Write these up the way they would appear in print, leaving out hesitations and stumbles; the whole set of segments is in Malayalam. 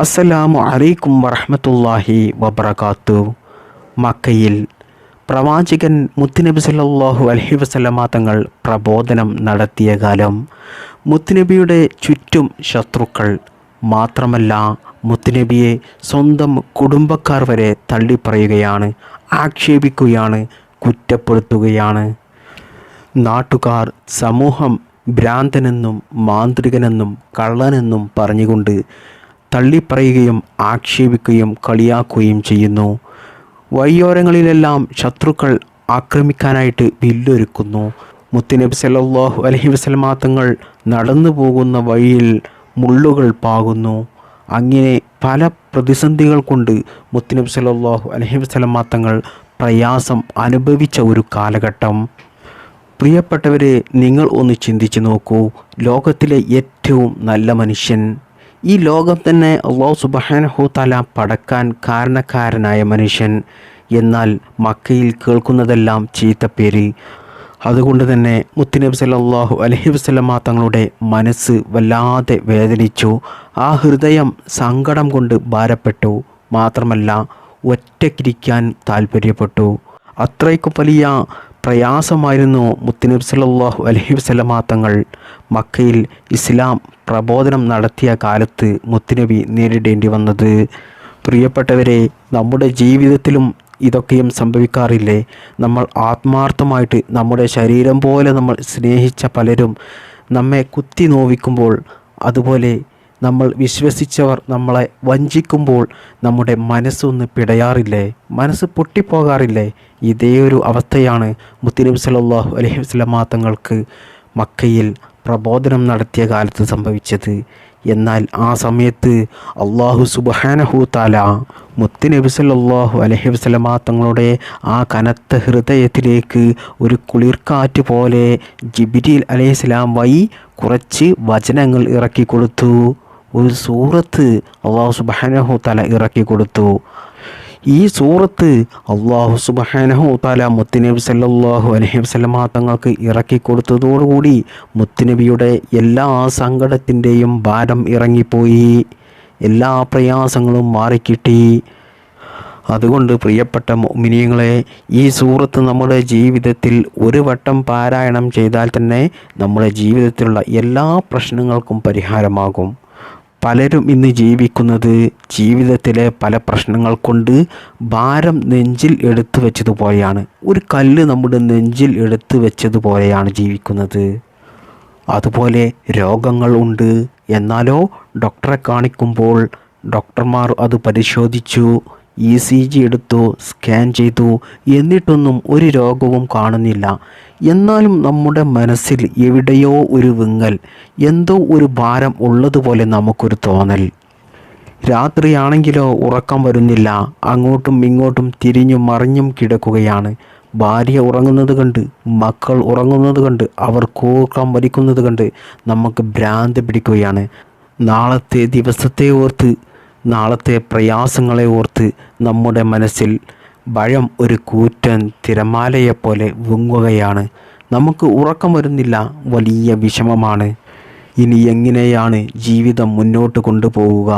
അസ്സലാമു അലൈക്കും വറഹ്മത്തുള്ളാഹി വബറകാത്തു. മക്കയിൽ പ്രവാചകൻ മുത്തുനബി സല്ലല്ലാഹു അലൈഹി വസല്ലമ തങ്ങൾ പ്രബോധനം നടത്തിയ കാലം മുത്തുനബിയുടെ ചുറ്റും ശത്രുക്കൾ മാത്രമല്ല, മുത്തുനബിയെ സ്വന്തം കുടുംബക്കാർ വരെ തള്ളിപ്പറയുകയാണ്, ആക്ഷേപിക്കുകയാണ്, കുറ്റപ്പെടുത്തുകയാണ്. നാട്ടുകാർ സമൂഹം ഭ്രാന്തനെന്നും മാന്ത്രികനെന്നും കള്ളനെന്നും പറഞ്ഞുകൊണ്ട് തള്ളിപ്പറയുകയും ആക്ഷേപിക്കുകയും കളിയാക്കുകയും ചെയ്യുന്നു. വഴിയോരങ്ങളിലെല്ലാം ശത്രുക്കൾ ആക്രമിക്കാനായിട്ട് വില്ലൊരുക്കുന്നു. മുത്തുനബി സല്ലല്ലാഹു അലൈഹി വസല്ലമ തങ്ങൾ നടന്നു പോകുന്ന വഴിയിൽ മുള്ളുകൾ പാകുന്നു. അങ്ങനെ പല പ്രതിസന്ധികൾ കൊണ്ട് മുത്തുനബി സല്ലല്ലാഹു അലൈഹി വസല്ലമ തങ്ങൾ പ്രയാസം അനുഭവിച്ച ഒരു കാലഘട്ടം. പ്രിയപ്പെട്ടവരെ, നിങ്ങൾ ഒന്ന് ചിന്തിച്ചു നോക്കൂ. ലോകത്തിലെ ഏറ്റവും നല്ല മനുഷ്യൻ, ഈ ലോകം തന്നെ അല്ലാഹു സുബ്ഹാനഹു തആല പടക്കാൻ കാരണക്കാരനായ മനുഷ്യൻ, എന്നാൽ മക്കയിൽ കേൾക്കുന്നതെല്ലാം ചീത്തപ്പേര്. അതുകൊണ്ട് തന്നെ മുത്തുനബി സല്ലല്ലാഹു അലൈഹി വസല്ലമ തങ്ങളുടെ മനസ്സ് വല്ലാതെ വേദനിച്ചു. ആ ഹൃദയം സങ്കടം കൊണ്ട് ഭാരപ്പെട്ടു. മാത്രമല്ല, ഒറ്റയ്ക്കിരിക്കാൻ താല്പര്യപ്പെട്ടു. അത്രയ്ക്കും വലിയ പ്രയാസമായിരുന്നു മുത്തുനബി സല്ലല്ലാഹു അലൈഹി വസല്ലമ തങ്ങൾ മക്കയിൽ ഇസ്ലാം പ്രബോധനം നടത്തിയ കാലത്ത് മുത്തുനബി നേരിടേണ്ടി വന്നത്. പ്രിയപ്പെട്ടവരെ, നമ്മുടെ ജീവിതത്തിലും ഇതൊക്കെയും സംഭവിക്കാറില്ലേ? നമ്മൾ ആത്മാർത്ഥമായിട്ട് നമ്മുടെ ശരീരം പോലെ നമ്മൾ സ്നേഹിച്ച പലരും നമ്മെ കുത്തി നോവിക്കുമ്പോൾ, അതുപോലെ നമ്മൾ വിശ്വസിച്ചവർ നമ്മളെ വഞ്ചിക്കുമ്പോൾ നമ്മുടെ മനസ്സൊന്ന് പിടയാറില്ലേ? മനസ്സ് പൊട്ടിപ്പോകാറില്ലേ? ഇതേയൊരു അവസ്ഥയാണ് മുത്തുനബി സല്ലല്ലാഹു അലൈഹി വസല്ലമ തങ്ങൾക്ക് മക്കയിൽ പ്രബോധനം നടത്തിയ കാലത്ത് സംഭവിച്ചത്. എന്നാൽ ആ സമയത്ത് അല്ലാഹു സുബ്ഹാനഹു തആല മുത്തുനബി സല്ലല്ലാഹു അലൈഹി വസല്ലമ തങ്ങളുടെ ആ കനത്ത ഹൃദയത്തിലേക്ക് ഒരു കുളിർക്കാറ്റ് പോലെ ജിബ്രീൽ അലൈഹിസ്സലാം വഴി കുറച്ച് വചനങ്ങൾ ഇറക്കി കൊടുത്തു. ഒരു സൂറത്ത് അല്ലാഹു സുബ്ഹാനഹു തആല ഇറക്കി കൊടുത്തു. ഈ സൂറത്ത് അല്ലാഹു സുബ്ഹാനഹു തആല മുത്തുനബി സല്ലല്ലാഹു അലൈഹി വസല്ലമ തങ്ങൾക്ക് ഇറക്കി കൊടുത്തതോടുകൂടി മുത്തുനബിയുടെ എല്ലാ സങ്കടത്തിൻ്റെയും ഭാരം ഇറങ്ങിപ്പോയി, എല്ലാ പ്രയാസങ്ങളും മാറിക്കിട്ടി. അതുകൊണ്ട് പ്രിയപ്പെട്ട മുഅ്മിനീങ്ങളെ, ഈ സൂറത്ത് നമ്മുടെ ജീവിതത്തിൽ ഒരു വട്ടം പാരായണം ചെയ്താൽ തന്നെ നമ്മുടെ ജീവിതത്തിലുള്ള എല്ലാ പ്രശ്നങ്ങൾക്കും പരിഹാരമാകും. പലരും ഇന്ന് ജീവിക്കുന്നത് ജീവിതത്തിലെ പല പ്രശ്നങ്ങൾ കൊണ്ട് ഭാരം നെഞ്ചിൽ എടുത്തു വെച്ചതുപോലെയാണ്. ഒരു കല്ല് നമ്മുടെ നെഞ്ചിൽ എടുത്തു വെച്ചതുപോലെയാണ് ജീവിക്കുന്നത്. അതുപോലെ രോഗങ്ങൾ ഉണ്ട്. എന്നാലോ ഡോക്ടറെ കാണിക്കുമ്പോൾ ഡോക്ടർമാർ അത് പരിശോധിച്ചു, ECG എടുത്തു, സ്കാൻ ചെയ്തു, എന്നിട്ടൊന്നും ഒരു രോഗവും കാണുന്നില്ല. എന്നാലും നമ്മുടെ മനസ്സിൽ എവിടെയോ ഒരു വിങ്ങൽ, എന്തോ ഒരു ഭാരം ഉള്ളതുപോലെ നമുക്കൊരു തോന്നൽ. രാത്രിയാണെങ്കിലോ ഉറക്കം വരുന്നില്ല. അങ്ങോട്ടും ഇങ്ങോട്ടും തിരിഞ്ഞും മറിഞ്ഞും കിടക്കുകയാണ്. ഭാര്യ ഉറങ്ങുന്നത് കണ്ട്, മക്കൾ ഉറങ്ങുന്നത് കണ്ട്, അവർ കൂർക്കം വലിക്കുന്നത് കണ്ട് നമുക്ക് ഭ്രാന്ത് പിടിക്കുകയാണ്. നാളത്തെ ദിവസത്തെ ഓർത്ത്, നാളത്തെ പ്രയാസങ്ങളെ ഓർത്ത് നമ്മുടെ മനസ്സിൽ ഭയം ഒരു കൂറ്റൻ തിരമാലയെപ്പോലെ വിങ്ങുകയാണ്. നമുക്ക് ഉറക്കം വരുന്നില്ല, വലിയ വിഷമമാണ്. ഇനി എങ്ങനെയാണ് ജീവിതം മുന്നോട്ട് കൊണ്ടുപോവുക?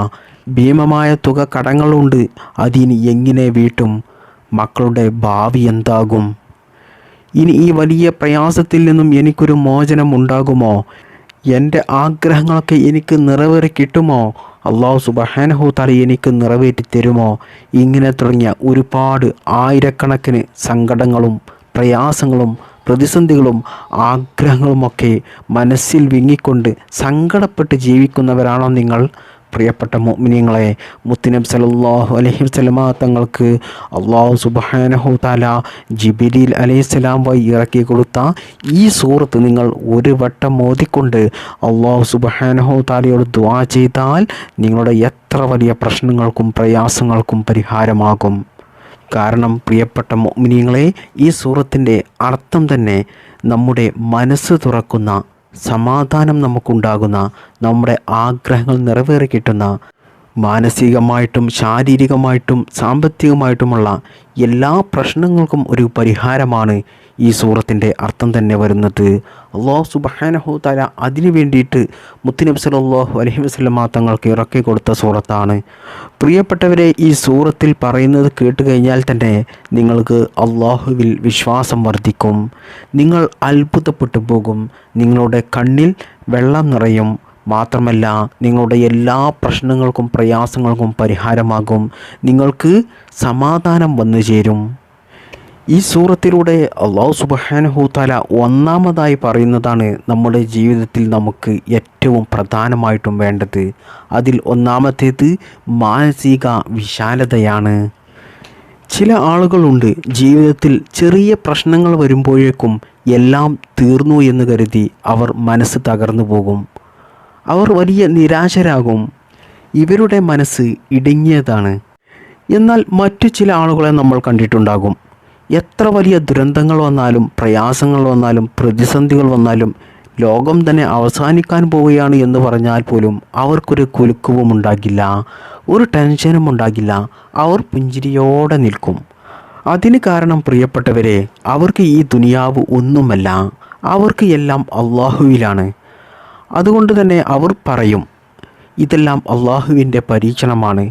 ഭീമമായ തുക കടങ്ങളുണ്ട്, അതിനി എങ്ങനെ വീട്ടും? മക്കളുടെ ഭാവി എന്താകും? ഇനി ഈ വലിയ പ്രയാസത്തിൽ നിന്നും എനിക്കൊരു മോചനം ഉണ്ടാകുമോ? എൻ്റെ ആഗ്രഹങ്ങളൊക്കെ എനിക്ക് നിറവേറി കിട്ടുമോ? അല്ലാഹു സുബ്ഹാനഹു തആല എനിക്ക് നിറവേറ്റി തരുമോ? ഇങ്ങനെ തുടങ്ങിയ ഒരുപാട് ആയിരക്കണക്കിന് സങ്കടങ്ങളും പ്രയാസങ്ങളും പ്രതിസന്ധികളും ആഗ്രഹങ്ങളുമൊക്കെ മനസ്സിൽ വിങ്ങിക്കൊണ്ട് സങ്കടപ്പെട്ട് ജീവിക്കുന്നവരാണോ നിങ്ങൾ? പ്രിയപ്പെട്ട മുഅ്മിനീങ്ങളെ, മുത്തുനബി സല്ലല്ലാഹു അലൈഹി വസല്ലമ തങ്ങൾക്ക് അല്ലാഹു സുബ്ഹാനഹു തആല ജിബ്രീൽ അലൈഹിസ്സലാം വഴി ഇറക്കി കൊടുത്ത ഈ സൂറത്ത് നിങ്ങൾ ഒരു വട്ടം ഓതിക്കൊണ്ട് അല്ലാഹു സുബ്ഹാനഹു തആലയോട് ദുആ ചെയ്താൽ നിങ്ങളുടെ എത്ര വലിയ പ്രശ്നങ്ങൾക്കും പ്രയാസങ്ങൾക്കും പരിഹാരമാകും. കാരണം പ്രിയപ്പെട്ട മുഅ്മിനീങ്ങളെ, ഈ സൂറത്തിൻ്റെ അർത്ഥം തന്നെ നമ്മുടെ മനസ്സ് തുറക്കുന്ന, സമാധാനം നമുക്കുണ്ടാകുന്ന, നമ്മുടെ ആഗ്രഹങ്ങൾ നിറവേറി കിട്ടുന്ന, മാനസികമായിട്ടും ശാരീരികമായിട്ടും സാമ്പത്തികമായിട്ടുമുള്ള എല്ലാ പ്രശ്നങ്ങൾക്കും ഒരു പരിഹാരമാണ് ഈ സൂറത്തിൻ്റെ അർത്ഥം തന്നെ വരുന്നത്. അല്ലാഹു സുബ്ഹാനഹു തആല അതിനു വേണ്ടിയിട്ട് മുത്തുനബി സല്ലല്ലാഹു അലൈഹി വസല്ലമ തങ്ങൾക്ക് ഇറക്കി കൊടുത്ത സൂറത്താണ്. പ്രിയപ്പെട്ടവരെ, ഈ സൂറത്തിൽ പറയുന്നത് കേട്ട് കഴിഞ്ഞാൽ തന്നെ നിങ്ങൾക്ക് അള്ളാഹുവിൽ വിശ്വാസം വർദ്ധിക്കും. നിങ്ങൾ അത്ഭുതപ്പെട്ടു പോകും. നിങ്ങളുടെ കണ്ണിൽ വെള്ളം നിറയും. മാത്രമല്ല, നിങ്ങളുടെ എല്ലാ പ്രശ്നങ്ങൾക്കും പ്രയാസങ്ങൾക്കും പരിഹാരമാകും. നിങ്ങൾക്ക് സമാധാനം വന്നു ചേരും. ഈ സൂറത്തിലൂടെ അല്ലാഹു സുബ്ഹാനഹു തആല ഒന്നാമതായി പറയുന്നതാണ് നമ്മുടെ ജീവിതത്തിൽ നമുക്ക് ഏറ്റവും പ്രധാനമായിട്ടും വേണ്ടത്. അതിൽ ഒന്നാമത്തേത് മാനസിക വിശാലതയാണ്. ചില ആളുകളുണ്ട്, ജീവിതത്തിൽ ചെറിയ പ്രശ്നങ്ങൾ വരുമ്പോഴേക്കും എല്ലാം തീർന്നു എന്ന് കരുതി അവർ മനസ്സ് തകർന്നു പോകും. അവർ വലിയ നിരാശരാകും. ഇവരുടെ മനസ്സ് ഇടുങ്ങിയതാണ്. എന്നാൽ മറ്റു ചില ആളുകളെ നമ്മൾ കണ്ടിട്ടുണ്ടാകും, എത്ര വലിയ ദുരന്തങ്ങൾ വന്നാലും പ്രയാസങ്ങൾ വന്നാലും പ്രതിസന്ധികൾ വന്നാലും ലോകം തന്നെ അവസാനിക്കാൻ പോവുകയാണ് എന്ന് പറഞ്ഞാൽ പോലും അവർക്കൊരു കുലുക്കവും ഉണ്ടാകില്ല, ഒരു ടെൻഷനും ഉണ്ടാകില്ല. അവർ പുഞ്ചിരിയോടെ നിൽക്കും. അതിന് കാരണം പ്രിയപ്പെട്ടവരെ, അവർക്ക് ഈ ദുനിയാവ് ഒന്നുമല്ല, അവർക്ക് എല്ലാം അള്ളാഹുവിലാണ്. അതുകൊണ്ട് തന്നെ അവർ പറയും, ഇതെല്ലാം അള്ളാഹുവിൻ്റെ പരീക്ഷണമാണ്.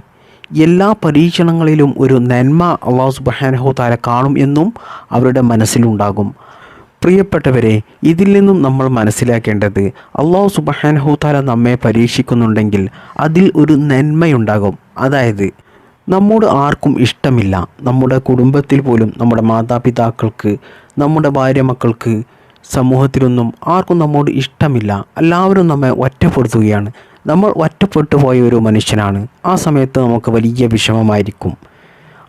എല്ലാ പരീക്ഷണങ്ങളിലും ഒരു നന്മ അല്ലാഹു സുബ്ഹാനഹു തആല കാണും എന്നും അവരുടെ മനസ്സിലുണ്ടാകും. പ്രിയപ്പെട്ടവരെ, ഇതിൽ നിന്നും നമ്മൾ മനസ്സിലാക്കേണ്ടത്, അല്ലാഹു സുബ്ഹാനഹു തആല നമ്മെ പരീക്ഷിക്കുന്നുണ്ടെങ്കിൽ അതിൽ ഒരു നന്മയുണ്ടാകും. അതായത് നമ്മോട് ആർക്കും ഇഷ്ടമില്ല, നമ്മുടെ കുടുംബത്തിൽ പോലും നമ്മുടെ മാതാപിതാക്കൾക്ക്, നമ്മുടെ ഭാര്യ മക്കൾക്ക്, സമൂഹത്തിലൊന്നും ആർക്കും നമ്മോട് ഇഷ്ടമില്ല. എല്ലാവരും നമ്മെ ഒറ്റപ്പെടുത്തുകയാണ്. നമ്മൾ ഒറ്റപ്പെട്ടു പോയ ഒരു മനുഷ്യനാണ്. ആ സമയത്ത് നമുക്ക് വലിയ വിഷമമായിരിക്കും.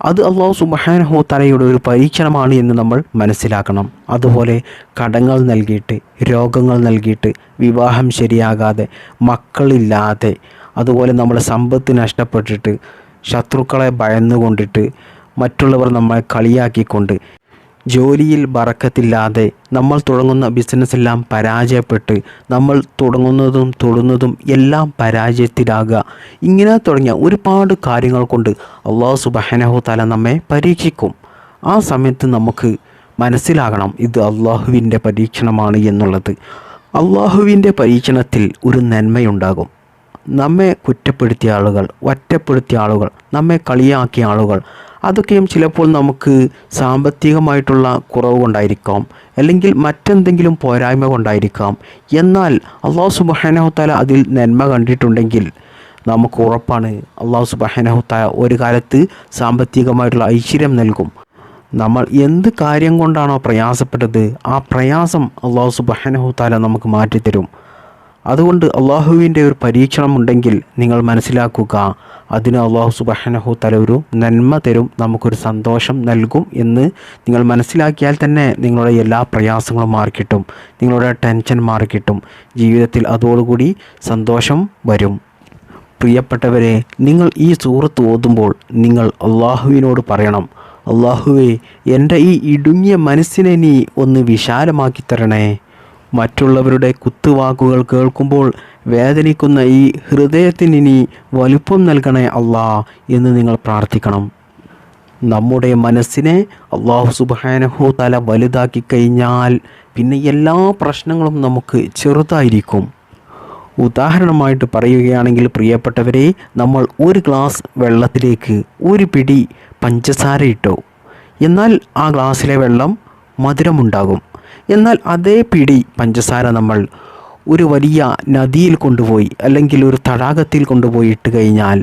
അത് അല്ലാഹു സുബ്ഹാനഹു തആലയുടെ ഒരു പരീക്ഷണമാണ് എന്ന് നമ്മൾ മനസ്സിലാക്കണം. അതുപോലെ കടങ്ങൾ നൽകിയിട്ട്, രോഗങ്ങൾ നൽകിയിട്ട്, വിവാഹം ശരിയാകാതെ, മക്കളില്ലാതെ, അതുപോലെ നമ്മുടെ സമ്പത്ത് നഷ്ടപ്പെട്ടിട്ട്, ശത്രുക്കളെ ഭയന്നുകൊണ്ടിട്ട്, മറ്റുള്ളവർ നമ്മളെ കളിയാക്കിക്കൊണ്ട്, ജോലിയിൽ ബറക്കത്തില്ലാതെ, നമ്മൾ തുടങ്ങുന്ന ബിസിനസ്സെല്ലാം പരാജയപ്പെട്ട്, നമ്മൾ തുടങ്ങുന്നതും തൊടുന്നതും എല്ലാം പരാജയത്തിലാകുക, ഇങ്ങനെ തുടങ്ങിയ ഒരുപാട് കാര്യങ്ങൾ കൊണ്ട് അല്ലാഹു സുബ്ഹാനഹു തആല നമ്മെ പരീക്ഷിക്കും. ആ സമയത്ത് നമുക്ക് മനസ്സിലാകണം ഇത് അള്ളാഹുവിൻ്റെ പരീക്ഷണമാണ് എന്നുള്ളത്. അള്ളാഹുവിൻ്റെ പരീക്ഷണത്തിൽ ഒരു നന്മയുണ്ടാകും. നമ്മെ കുറ്റപ്പെടുത്തിയ ആളുകൾ, ഒറ്റപ്പെടുത്തിയ ആളുകൾ, നമ്മെ കളിയാക്കിയ ആളുകൾ, അതൊക്കെയും ചിലപ്പോൾ നമുക്ക് സാമ്പത്തികമായിട്ടുള്ള കുറവ് കൊണ്ടായിരിക്കാം, അല്ലെങ്കിൽ മറ്റെന്തെങ്കിലും പോരായ്മ കൊണ്ടായിരിക്കാം. എന്നാൽ അല്ലാഹു സുബ്ഹാനഹു തആല അതിൽ നന്മ കണ്ടിട്ടുണ്ടെങ്കിൽ നമുക്ക് ഉറപ്പാണ് അല്ലാഹു സുബ്ഹാനഹു തആല ഒരു കാലത്ത് സാമ്പത്തികമായിട്ടുള്ള ഐശ്വര്യം നൽകും. നമ്മൾ എന്ത് കാര്യം കൊണ്ടാണോ പ്രയാസപ്പെട്ടത്, ആ പ്രയാസം അല്ലാഹു സുബ്ഹാനഹു തആല നമുക്ക് മാറ്റിത്തരും. അതുകൊണ്ട് അള്ളാഹുവിൻ്റെ ഒരു പരീക്ഷണം ഉണ്ടെങ്കിൽ നിങ്ങൾ മനസ്സിലാക്കുക, അതിന് അല്ലാഹു സുബ്ഹാനഹു തആല ഒരു നന്മ തരും, നമുക്കൊരു സന്തോഷം നൽകും എന്ന് നിങ്ങൾ മനസ്സിലാക്കിയാൽ തന്നെ നിങ്ങളുടെ എല്ലാ പ്രയാസങ്ങളും മാറിക്കിട്ടും, നിങ്ങളുടെ ടെൻഷൻ മാറിക്കിട്ടും, ജീവിതത്തിൽ അതോടുകൂടി സന്തോഷം വരും. പ്രിയപ്പെട്ടവരെ, നിങ്ങൾ ഈ സൂറത്ത് ഓതുമ്പോൾ നിങ്ങൾ അള്ളാഹുവിനോട് പറയണം, അള്ളാഹുവേ, എൻ്റെ ഈ ഇടുങ്ങിയ മനസ്സിനെ നീ ഒന്ന് വിശാലമാക്കി തരണേ. മറ്റുള്ളവരുടെ കുത്തുവാക്കുകൾ കേൾക്കുമ്പോൾ വേദനിക്കുന്ന ഈ ഹൃദയത്തിന് നീ വലുപ്പം നൽകണേ അല്ലാ എന്ന് നിങ്ങൾ പ്രാർത്ഥിക്കണം. നമ്മുടെ മനസ്സിനെ അല്ലാഹു സുബ്ഹാനഹു തആല വലുതാക്കി കഴിഞ്ഞാൽ പിന്നെ എല്ലാ പ്രശ്നങ്ങളും നമുക്ക് ചെറുതായിരിക്കും. ഉദാഹരണമായിട്ട് പറയുകയാണെങ്കിൽ പ്രിയപ്പെട്ടവരെ, നമ്മൾ ഒരു ഗ്ലാസ് വെള്ളത്തിലേക്ക് ഒരു പിടി പഞ്ചസാര ഇട്ടു. എന്നാൽ ആ ഗ്ലാസ്സിലെ വെള്ളം മധുരമുണ്ടാകും. എന്നാൽ അതേ പിടി പഞ്ചസാര നമ്മൾ ഒരു വലിയ നദിയിൽ കൊണ്ടുപോയി, അല്ലെങ്കിൽ ഒരു തടാകത്തിൽ കൊണ്ടുപോയി ഇട്ട് കഴിഞ്ഞാൽ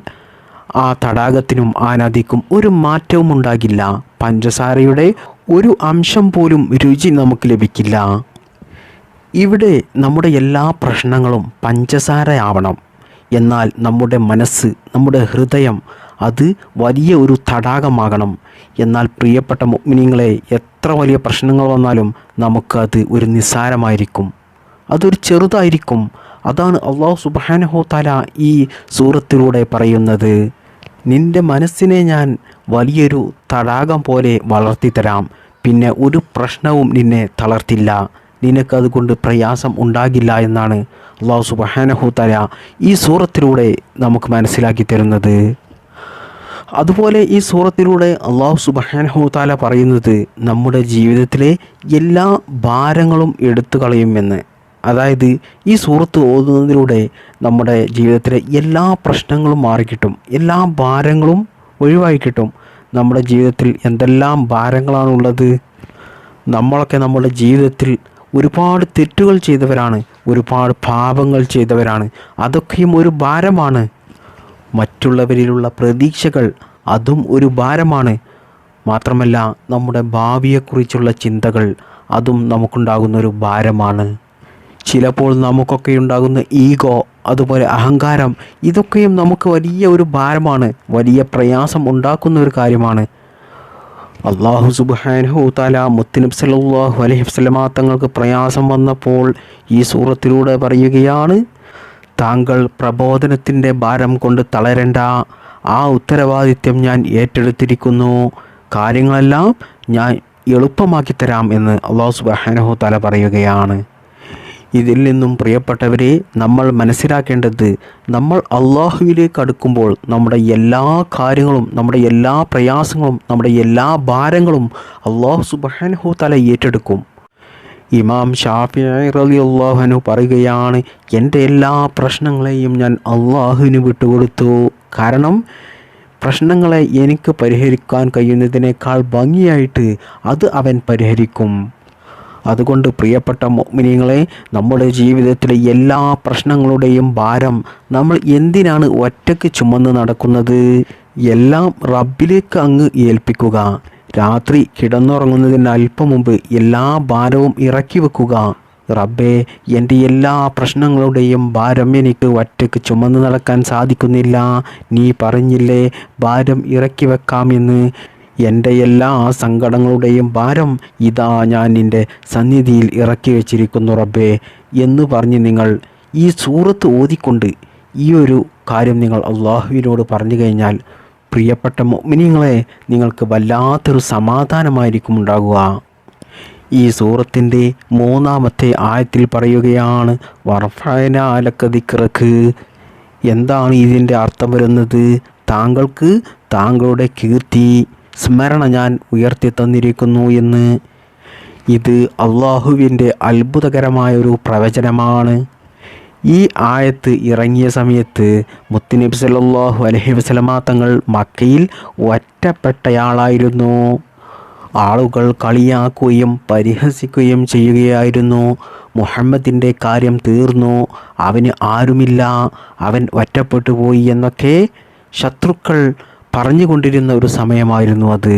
ആ തടാകത്തിനും ആ നദിക്കും ഒരു മാറ്റവും ഉണ്ടാകില്ല. പഞ്ചസാരയുടെ ഒരു അംശം പോലും രുചി നമുക്ക് ലഭിക്കില്ല. ഇവിടെ നമ്മുടെ എല്ലാ പ്രശ്നങ്ങളും പഞ്ചസാരയാവണം. എന്നാൽ നമ്മുടെ മനസ്സ്, നമ്മുടെ ഹൃദയം അത് വലിയ ഒരു തടാകമാകണം. എന്നാൽ പ്രിയപ്പെട്ട മുഅ്മിനീങ്ങളെ, എത്ര വലിയ പ്രശ്നങ്ങൾ വന്നാലും നമുക്കത് ഒരു നിസ്സാരമായിരിക്കും, അതൊരു ചെറുതായിരിക്കും. അതാണ് അല്ലാഹു സുബ്ഹാനഹു തആല ഈ സൂറത്തിലൂടെ പറയുന്നത്, നിൻ്റെ മനസ്സിനെ ഞാൻ വലിയൊരു തടാകം പോലെ വളർത്തിത്തരാം, പിന്നെ ഒരു പ്രശ്നവും നിന്നെ തളർത്തില്ല, നിനക്കതുകൊണ്ട് പ്രയാസം ഉണ്ടാകില്ല എന്നാണ് അല്ലാഹു സുബ്ഹാനഹു തആല ഈ സൂറത്തിലൂടെ നമുക്ക് മനസ്സിലാക്കി തരുന്നത്. അതുപോലെ ഈ സൂറത്തിലൂടെ അല്ലാഹു സുബ്ഹാനഹു തആല പറയുന്നത് നമ്മുടെ ജീവിതത്തിലെ എല്ലാ ഭാരങ്ങളും എടുത്തു കളയുമെന്ന്. അതായത് ഈ സൂറത്ത് ഓതുന്നതിലൂടെ നമ്മുടെ ജീവിതത്തിലെ എല്ലാ പ്രശ്നങ്ങളും മാറിക്കിട്ടും, എല്ലാ ഭാരങ്ങളും ഒഴിവായി കിട്ടും. നമ്മുടെ ജീവിതത്തിൽ എന്തെല്ലാം ഭാരങ്ങളാണുള്ളത്? നമ്മളൊക്കെ നമ്മുടെ ജീവിതത്തിൽ ഒരുപാട് തെറ്റുകൾ ചെയ്തവരാണ്, ഒരുപാട് പാപങ്ങൾ ചെയ്തവരാണ്. അതൊക്കെയും ഒരു ഭാരമാണ്. മറ്റുള്ളവരിലുള്ള പ്രതീക്ഷകൾ അതും ഒരു ഭാരമാണ്. മാത്രമല്ല നമ്മുടെ ഭാവിയെക്കുറിച്ചുള്ള ചിന്തകൾ അതും നമുക്കുണ്ടാകുന്ന ഒരു ഭാരമാണ്. ചിലപ്പോൾ നമുക്കൊക്കെ ഉണ്ടാകുന്ന ഈഗോ, അതുപോലെ അഹങ്കാരം, ഇതൊക്കെയും നമുക്ക് വലിയ ഒരു ഭാരമാണ്, വലിയ പ്രയാസം ഉണ്ടാക്കുന്ന ഒരു കാര്യമാണ്. അല്ലാഹു സുബ്ഹാനഹു തആല മുത്തുനബി സല്ലല്ലാഹു അലൈഹി വസല്ലമ തങ്ങൾക്ക് പ്രയാസം വന്നപ്പോൾ ഈ സൂറത്തിലൂടെ പറയുകയാണ്, താങ്കൾ പ്രബോധനത്തിൻ്റെ ഭാരം കൊണ്ട് തളരേണ്ട, ആ ഉത്തരവാദിത്യം ഞാൻ ഏറ്റെടുത്തിരിക്കുന്നു, കാര്യങ്ങളെല്ലാം ഞാൻ എളുപ്പമാക്കി തരാം എന്ന് അല്ലാഹു സുബ്ഹാനഹു തആല പറയുകയാണ്. ഇതിൽ നിന്നും പ്രിയപ്പെട്ടവരെ നമ്മൾ മനസ്സിലാക്കേണ്ടത്, നമ്മൾ അള്ളാഹുവിലേക്ക് അടുക്കുമ്പോൾ നമ്മുടെ എല്ലാ കാര്യങ്ങളും, നമ്മുടെ എല്ലാ പ്രയാസങ്ങളും, നമ്മുടെ എല്ലാ ഭാരങ്ങളും അല്ലാഹു സുബ്ഹാനഹു തആല ഏറ്റെടുക്കും. ഇമാം ഷാഫിഈ റളിയല്ലാഹു അൻഹു പറയുകയാണ്, എൻ്റെ എല്ലാ പ്രശ്നങ്ങളെയും ഞാൻ അള്ളാഹുവിന് വിട്ടുകൊടുത്തു. കാരണം പ്രശ്നങ്ങളെ എനിക്ക് പരിഹരിക്കാൻ കഴിയുന്നതിനേക്കാൾ ഭംഗിയായിട്ട് അത് അവൻ പരിഹരിക്കും. അതുകൊണ്ട് പ്രിയപ്പെട്ട മുഅ്മിനീങ്ങളെ, നമ്മുടെ ജീവിതത്തിലെ എല്ലാ പ്രശ്നങ്ങളുടെയും ഭാരം നമ്മൾ എന്തിനാണ് ഒറ്റയ്ക്ക് ചുമന്ന് നടക്കുന്നത്? എല്ലാം റബ്ബിലേക്ക് അങ്ങ് ഏൽപ്പിക്കുക. രാത്രി കിടന്നുറങ്ങുന്നതിന് അല്പം മുമ്പ് എല്ലാ ഭാരവും ഇറക്കി വെക്കുക. റബ്ബേ, എൻ്റെ എല്ലാ പ്രശ്നങ്ങളുടെയും ഭാരം എനിക്ക് ഒറ്റയ്ക്ക് ചുമന്ന് നടക്കാൻ സാധിക്കുന്നില്ല. നീ പറഞ്ഞില്ലേ ഭാരം ഇറക്കി വെക്കാമെന്ന്. എൻ്റെ എല്ലാ സങ്കടങ്ങളുടെയും ഭാരം ഇതാ ഞാൻ നിൻ്റെ സന്നിധിയിൽ ഇറക്കി വെച്ചിരിക്കുന്നു റബ്ബേ എന്ന് പറഞ്ഞ് നിങ്ങൾ ഈ സൂറത്ത് ഓതിക്കൊണ്ട് ഈ ഒരു കാര്യം നിങ്ങൾ അള്ളാഹുവിനോട് പറഞ്ഞു കഴിഞ്ഞാൽ, പ്രിയപ്പെട്ട മുഅ്മിനീങ്ങളെ, നിങ്ങൾക്ക് വല്ലാത്തൊരു സമാധാനമായിരിക്കും ഉണ്ടാകുക. ഈ സൂറത്തിൻ്റെ 3-ാമത്തെ ആയത്തിൽ പറയുകയാണ്, വറഫഅനാ ലക ദിക്റക. എന്താണ് ഇതിൻ്റെ അർത്ഥം വരുന്നത്? താങ്കൾക്ക് താങ്കളുടെ കീർത്തി, സ്മരണ ഞാൻ ഉയർത്തി തന്നിരിക്കുന്നു എന്ന്. ഇത് അള്ളാഹുവിൻ്റെ അത്ഭുതകരമായൊരു പ്രവചനമാണ്. ഈ ആയത്ത് ഇറങ്ങിയ സമയത്ത് മുത്തുനബി സല്ലല്ലാഹു അലൈഹി വസല്ലമ തങ്ങൾ മക്കയിൽ ഒറ്റപ്പെട്ടയാളായിരുന്നു. ആളുകൾ കളിയാക്കുകയും പരിഹസിക്കുകയും ചെയ്യുകയായിരുന്നു. മുഹമ്മദിൻ്റെ കാര്യം തീർന്നു, അവന് ആരുമില്ല, അവൻ ഒറ്റപ്പെട്ടു പോയി എന്നൊക്കെ ശത്രുക്കൾ പറഞ്ഞുകൊണ്ടിരുന്ന ഒരു സമയമായിരുന്നു അത്.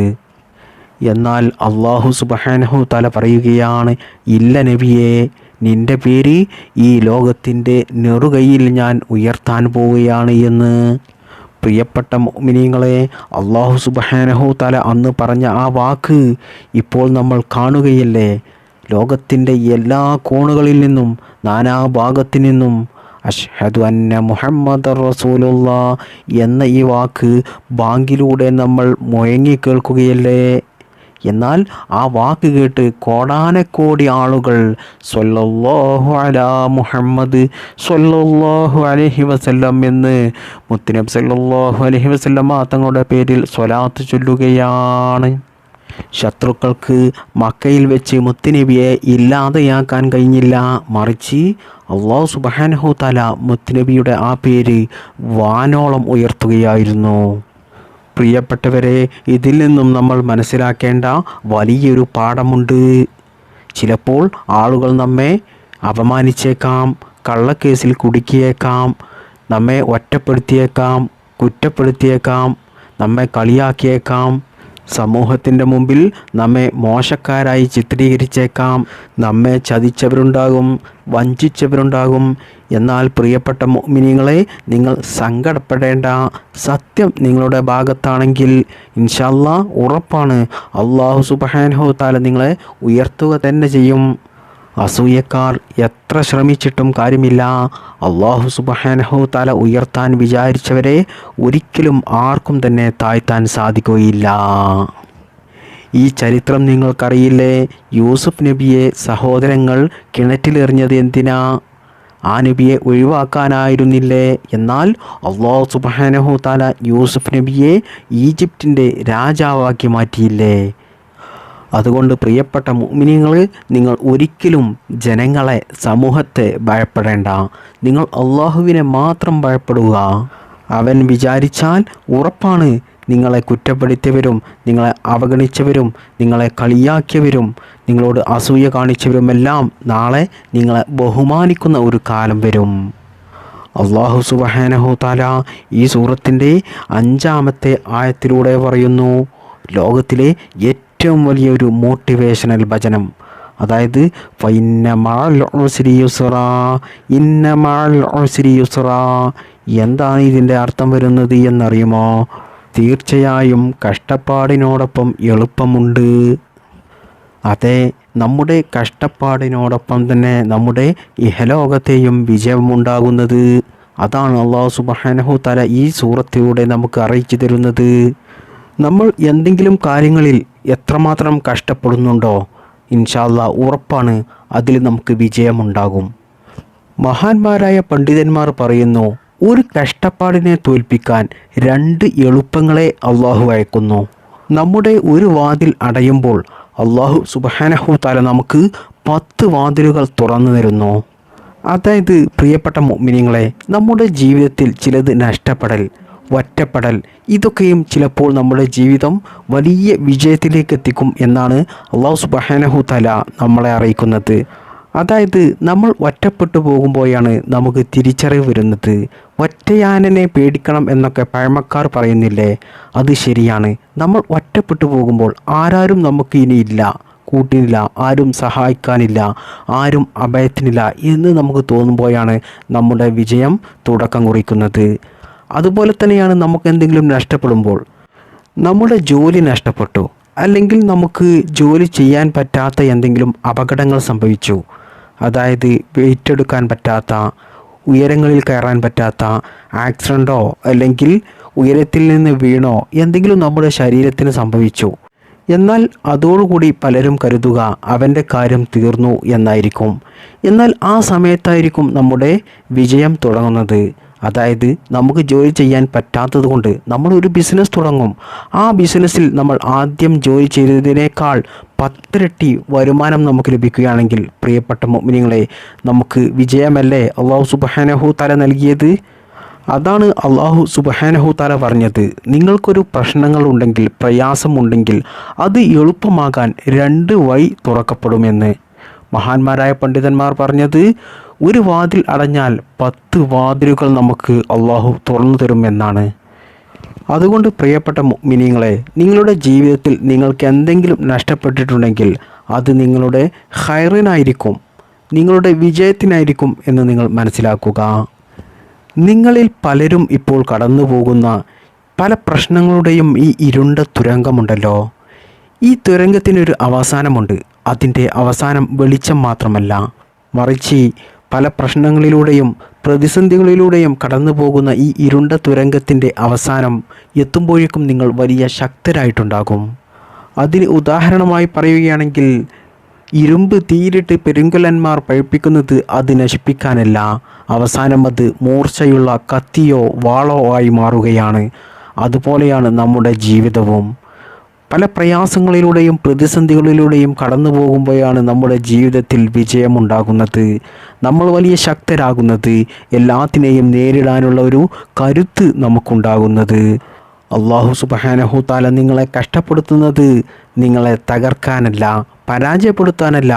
എന്നാൽ അല്ലാഹു സുബ്ഹാനഹു തആല പറയുകയാണ്, ഇല്ല നബിയേ, നിൻ്റെ പേര് ഈ ലോകത്തിൻ്റെ നെറുകയിൽ ഞാൻ ഉയർത്താൻ പോവുകയാണ് എന്ന്. പ്രിയപ്പെട്ട മുഅ്മിനീങ്ങളെ, അല്ലാഹു സുബ്ഹാനഹു തആല അന്ന് പറഞ്ഞ ആ വാക്ക് ഇപ്പോൾ നമ്മൾ കാണുകയല്ലേ. ലോകത്തിൻ്റെ എല്ലാ കോണുകളിൽ നിന്നും, നാനാഭാഗത്തു നിന്നും അഷ്ഹദു അന്ന മുഹമ്മദർ റസൂലുള്ളാഹ് എന്ന ഈ വാക്ക് ബാങ്കിലൂടെ നമ്മൾ മുഴങ്ങി കേൾക്കുകയല്ലേ. എന്നാൽ ആ വാക്ക് കേട്ട് കോടാനക്കോടി ആളുകൾ സ്വല്ലല്ലാഹു അലാ മുഹമ്മദ് സ്വല്ലല്ലാഹു അലൈഹി വസല്ലം എന്ന് മുത്തുനബി സ്വല്ലല്ലാഹു അലൈഹി വസല്ലം തങ്ങളുടെ പേരിൽ സ്വലാത്ത് ചൊല്ലുകയാണ്. ശത്രുക്കൾക്ക് മക്കയിൽ വെച്ച് മുത്തുനബിയെ ഇല്ലാതെയാക്കാൻ കഴിഞ്ഞില്ല. മറിച്ച് അല്ലാഹു സുബ്ഹാനഹു തആല മുത്തുനബിയുടെ ആ പേര് വാനോളം ഉയർത്തുകയായിരുന്നു. പ്രിയപ്പെട്ടവരെ, ഇതിൽ നിന്നും നമ്മൾ മനസ്സിലാക്കേണ്ട വലിയൊരു പാഠമുണ്ട്. ചിലപ്പോൾ ആളുകൾ നമ്മെ അപമാനിച്ചേക്കാം, കള്ളക്കേസിൽ കുടുക്കിയേക്കാം, നമ്മെ ഒറ്റപ്പെടുത്തിയേക്കാം, കുറ്റപ്പെടുത്തിയേക്കാം, നമ്മെ കളിയാക്കിയേക്കാം, സമൂഹത്തിൻ്റെ മുമ്പിൽ നമ്മെ മോശക്കാരായി ചിത്രീകരിച്ചേക്കാം, നമ്മെ ചതിച്ചവരുണ്ടാകും, വഞ്ചിച്ചവരുണ്ടാകും. എന്നാൽ പ്രിയപ്പെട്ട മുഅ്മിനീങ്ങളെ, നിങ്ങൾ സങ്കടപ്പെടേണ്ട. സത്യം നിങ്ങളുടെ ഭാഗത്താണെങ്കിൽ ഇൻഷാ അല്ലാഹ് ഉറപ്പാണ് അല്ലാഹു സുബ്ഹാനഹു തആല നിങ്ങളെ ഉയർത്തുക തന്നെ ചെയ്യും. അസൂയക്കാർ എത്ര ശ്രമിച്ചിട്ടും കാര്യമില്ല. അല്ലാഹു സുബ്ഹാനഹു തആല ഉയർത്താൻ വിചാരിച്ചവരെ ഒരിക്കലും ആർക്കും തന്നെ താഴ്ത്താൻ സാധിക്കുകയില്ല. ഈ ചരിത്രം നിങ്ങൾക്കറിയില്ലേ? യൂസുഫ് നബിയെ സഹോദരങ്ങൾ കിണറ്റിലെറിഞ്ഞത് എന്തിനാ? ആ നബിയെ ഒഴിവാക്കാനായിരുന്നില്ലേ? എന്നാൽ അല്ലാഹു സുബ്ഹാനഹു തആല യൂസുഫ് നബിയെ ഈജിപ്തിൻ്റെ രാജാവാക്കി മാറ്റിയില്ലേ? അതുകൊണ്ട് പ്രിയപ്പെട്ട മുഅ്മിനീങ്ങൾ, നിങ്ങൾ ഒരിക്കലും ജനങ്ങളെ, സമൂഹത്തെ ഭയപ്പെടേണ്ട. നിങ്ങൾ അള്ളാഹുവിനെ മാത്രം ഭയപ്പെടുക. അവൻ വിചാരിച്ചാൽ ഉറപ്പാണ് നിങ്ങളെ കുറ്റപ്പെടുത്തിയവരും നിങ്ങളെ അവഗണിച്ചവരും നിങ്ങളെ കളിയാക്കിയവരും നിങ്ങളോട് അസൂയ കാണിച്ചവരുമെല്ലാം നാളെ നിങ്ങളെ ബഹുമാനിക്കുന്ന ഒരു കാലം വരും. അല്ലാഹു സുബ്ഹാനഹു തആല ഈ സൂറത്തിൻ്റെ 5-ാമത്തെ ആയത്തിലൂടെ പറയുന്നു, ലോകത്തിലെ ഏറ്റവും വലിയൊരു മോട്ടിവേഷണൽ വചനം. അതായത് ഫഇന്ന മഅൽ ഉസ്രി യുസ്റാ, ഇന്ന മഅൽ ഉസ്രി യുസ്റാ. എന്താണ് ഇതിൻ്റെ അർത്ഥം വരുന്നത് എന്നറിയുമോ? തീർച്ചയായും കഷ്ടപ്പാടിനോടൊപ്പം എളുപ്പമുണ്ട്. അതെ, നമ്മുടെ കഷ്ടപ്പാടിനോടൊപ്പം തന്നെ നമ്മുടെ ഇഹലോകത്തെയും വിജയമുണ്ടാകുന്നത്. അതാണ് അല്ലാഹു സുബ്ഹാനഹു തആല ഈ സൂറത്തിലൂടെ നമുക്ക് അറിയിച്ചു തരുന്നത്. നമ്മൾ എന്തെങ്കിലും കാര്യങ്ങളിൽ എത്രമാത്രം കഷ്ടപ്പെടുന്നുണ്ടോ, ഇൻഷാ അല്ലാഹ് ഉറപ്പാണ് അതിൽ നമുക്ക് വിജയമുണ്ടാകും. മഹാന്മാരായ പണ്ഡിതന്മാർ പറയുന്നു, ഒരു കഷ്ടപ്പാടിനെ തോൽപ്പിക്കാൻ 2 എളുപ്പങ്ങളെ അള്ളാഹു അയക്കുന്നു. നമ്മുടെ ഒരു വാതിൽ അടയുമ്പോൾ അള്ളാഹു സുബ്ഹാനഹു തആല നമുക്ക് 10 വാതിലുകൾ തുറന്നു തരുന്നു. അതായത് പ്രിയപ്പെട്ട മുഅ്മിനീങ്ങളെ, നമ്മുടെ ജീവിതത്തിൽ ചിലത് നഷ്ടപ്പെടൽ, ഒറ്റപ്പെടൽ, ഇതൊക്കെയും ചിലപ്പോൾ നമ്മുടെ ജീവിതം വലിയ വിജയത്തിലേക്ക് എത്തിക്കും എന്നാണ് അല്ലാഹു സുബ്ഹാനഹു തആല നമ്മളെ അറിയിക്കുന്നത്. അതായത് നമ്മൾ ഒറ്റപ്പെട്ടു പോകുമ്പോഴാണ് നമുക്ക് തിരിച്ചറിവ് വരുന്നത്. ഒറ്റയാനനെ പേടിക്കണം എന്നൊക്കെ പഴമക്കാർ പറയുന്നില്ലേ? അത് ശരിയാണ്. നമ്മൾ ഒറ്റപ്പെട്ടു പോകുമ്പോൾ ആരാരും നമുക്ക് ഇനിയില്ല, കൂട്ടിനില്ല, ആരും സഹായിക്കാനില്ല, ആരും അഭയത്തിനില്ല എന്ന് നമുക്ക് തോന്നുമ്പോഴാണ് നമ്മുടെ വിജയം തുടക്കം കുറിക്കുന്നത്. അതുപോലെ തന്നെയാണ് നമുക്ക് എന്തെങ്കിലും നഷ്ടപ്പെടുമ്പോൾ, നമ്മുടെ ജോലി നഷ്ടപ്പെട്ടു, അല്ലെങ്കിൽ നമുക്ക് ജോലി ചെയ്യാൻ പറ്റാത്ത എന്തെങ്കിലും അപകടങ്ങൾ സംഭവിച്ചു, അതായത് വെയിറ്റ് എടുക്കാൻ പറ്റാത്ത, ഉയരങ്ങളിൽ കയറാൻ പറ്റാത്ത ആക്സിഡൻറ്റോ അല്ലെങ്കിൽ ഉയരത്തിൽ നിന്ന് വീണോ എന്തെങ്കിലും നമ്മുടെ ശരീരത്തിന് സംഭവിച്ചു. എന്നാൽ അതോടുകൂടി പലരും കരുതുക അവൻ്റെ കാര്യം തീർന്നു എന്നായിരിക്കും. എന്നാൽ ആ സമയത്തായിരിക്കും നമ്മുടെ വിജയം തുടങ്ങുന്നത്. അതായത് നമുക്ക് ജോലി ചെയ്യാൻ പറ്റാത്തത് കൊണ്ട് നമ്മൾ ഒരു ബിസിനസ് തുടങ്ങും. ആ ബിസിനസ്സിൽ നമ്മൾ ആദ്യം ജോലി ചെയ്തതിനേക്കാൾ 10 ഇരട്ടി വരുമാനം നമുക്ക് ലഭിക്കുകയാണെങ്കിൽ പ്രിയപ്പെട്ട മുഅ്മിനീങ്ങളെ, നമുക്ക് വിജയമല്ലേ അല്ലാഹു സുബ്ഹാനഹു തആല നൽകിയത്? അതാണ് അല്ലാഹു സുബ്ഹാനഹു തആല പറഞ്ഞത്, നിങ്ങൾക്കൊരു പ്രശ്നങ്ങളുണ്ടെങ്കിൽ, പ്രയാസമുണ്ടെങ്കിൽ അത് എളുപ്പമാകാൻ 2 വഴി തുറക്കപ്പെടുമെന്ന്. മഹാന്മാരായ പണ്ഡിതന്മാർ പറഞ്ഞത്, ഒരു വാതിൽ അടഞ്ഞാൽ 10 വാതിലുകൾ നമുക്ക് അല്ലാഹു തുറന്നു തരുമെന്നാണ്. അതുകൊണ്ട് പ്രിയപ്പെട്ട മുഅ്മിനീങ്ങളെ, നിങ്ങളുടെ ജീവിതത്തിൽ നിങ്ങൾക്ക് എന്തെങ്കിലും നഷ്ടപ്പെട്ടിട്ടുണ്ടെങ്കിൽ അത് നിങ്ങളുടെ ഖൈറിനായിരിക്കും, നിങ്ങളുടെ വിജയത്തിനായിരിക്കും എന്ന് നിങ്ങൾ മനസ്സിലാക്കുക. നിങ്ങളിൽ പലരും ഇപ്പോൾ കടന്നു പോകുന്ന പല പ്രശ്നങ്ങളുടെയും ഈ ഇരുണ്ട തുരങ്കമുണ്ടല്ലോ, ഈ തുരങ്കത്തിനൊരു അവസാനമുണ്ട്. അതിൻ്റെ അവസാനം വെളിച്ചം മാത്രമല്ല, മറിച്ച് പല പ്രശ്നങ്ങളിലൂടെയും പ്രതിസന്ധികളിലൂടെയും കടന്നു പോകുന്ന ഈ ഇരുണ്ട തുരങ്കത്തിൻ്റെ അവസാനം എത്തുമ്പോഴേക്കും നിങ്ങൾ വലിയ ശക്തരായിട്ടുണ്ടാകും. അതിന് ഉദാഹരണമായി പറയുകയാണെങ്കിൽ, ഇരുമ്പ് തീയിലിട്ട് പെരുങ്കൊല്ലന്മാർ പഴിപ്പിക്കുന്നത് അത് നശിപ്പിക്കാനല്ല, അവസാനം അത് മൂർച്ചയുള്ള കത്തിയോ വാളോ ആയി മാറുകയാണ്. അതുപോലെയാണ് നമ്മുടെ ജീവിതവും. പല പ്രയാസങ്ങളിലൂടെയും പ്രതിസന്ധികളിലൂടെയും കടന്നു പോകുമ്പോഴാണ് നമ്മുടെ ജീവിതത്തിൽ വിജയമുണ്ടാകുന്നത്, നമ്മൾ വലിയ ശക്തരാകുന്നത്, എല്ലാത്തിനെയും നേരിടാനുള്ള ഒരു കരുത്ത് നമുക്കുണ്ടാകുന്നത്. അല്ലാഹു സുബ്ഹാനഹു തആല നിങ്ങളെ കഷ്ടപ്പെടുത്തുന്നത് നിങ്ങളെ തകർക്കാനല്ല, പരാജയപ്പെടുത്താനല്ല,